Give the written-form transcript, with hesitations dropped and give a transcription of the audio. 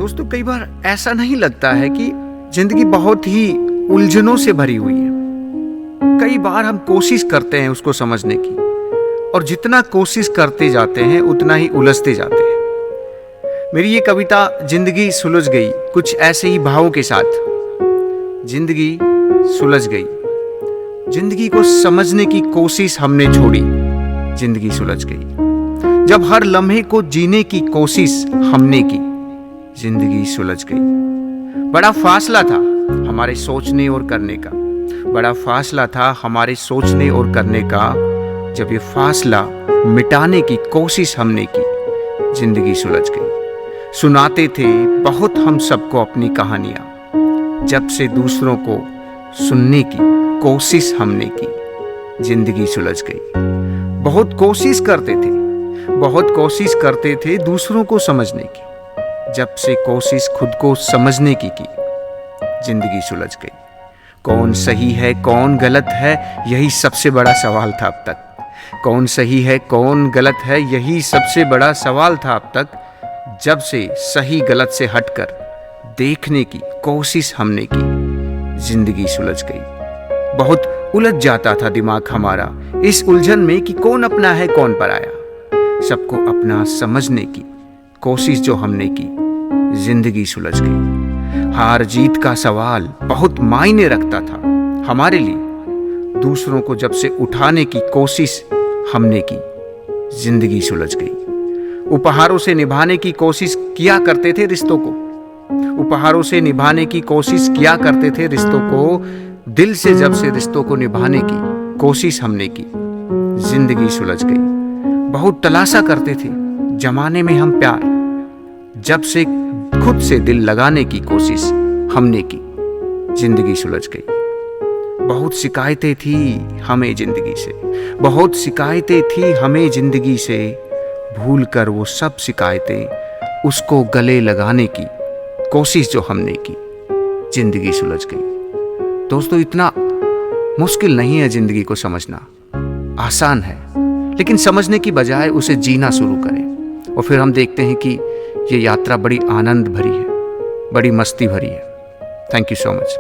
दोस्तों, कई बार ऐसा नहीं लगता है कि जिंदगी बहुत ही उलझनों से भरी हुई है। कई बार हम कोशिश करते हैं उसको समझने की, और जितना कोशिश करते जाते हैं उतना ही उलझते जाते हैं। मेरी ये कविता जिंदगी सुलझ गई कुछ ऐसे ही भावों के साथ। जिंदगी सुलझ गई, जिंदगी को समझने की कोशिश हमने छोड़ी, जिंदगी सुलझ गई। जब हर लम्हे को जीने की कोशिश हमने की, जिंदगी सुलझ गई। बड़ा फासला था हमारे सोचने और करने का, बड़ा फासला था हमारे सोचने और करने का। जब ये फासला मिटाने की कोशिश हमने की, जिंदगी सुलझ गई। सुनाते थे बहुत हम सबको अपनी कहानियां, जब से दूसरों को सुनने की कोशिश हमने की, जिंदगी सुलझ गई। बहुत कोशिश करते थे, बहुत कोशिश करते थे दूसरों को समझने की, जब से कोशिश खुद को समझने की, जिंदगी सुलझ गई। कौन सही है कौन गलत है, यही सबसे बड़ा सवाल था अब तक। कौन सही है कौन गलत है, यही सबसे बड़ा सवाल था अब तक। जब से सही गलत से हटकर देखने की कोशिश हमने की, जिंदगी सुलझ गई। बहुत उलझ जाता था दिमाग हमारा इस उलझन में कि कौन अपना है कौन पराया। सबको अपना समझने की कोशिश जो हमने की, जिंदगी सुलझ गई। हार जीत का सवाल बहुत मायने रखता था हमारे लिए। दूसरों को जब से उठाने की कोशिश हमने की, जिंदगी सुलझ गई। उपहारों से निभाने की कोशिश किया करते थे रिश्तों को, उपहारों से निभाने की कोशिश किया करते थे रिश्तों को। दिल से जब से रिश्तों को निभाने की कोशिश हमने की, जिंदगी सुलझ गई। बहुत तलाशा करते थे जमाने में हम प्यार, जब से खुद से दिल लगाने की कोशिश हमने की, जिंदगी सुलझ गई। बहुत शिकायतें थी हमें जिंदगी से, बहुत शिकायतें थी हमें जिंदगी से। भूल कर वो सब शिकायतें उसको गले लगाने की कोशिश जो हमने की, जिंदगी सुलझ गई। दोस्तों, इतना मुश्किल नहीं है जिंदगी को समझना, आसान है। लेकिन समझने की बजाय उसे जीना शुरू करें, और फिर हम देखते हैं कि ये यात्रा बड़ी आनंद भरी है, बड़ी मस्ती भरी है। Thank you so much.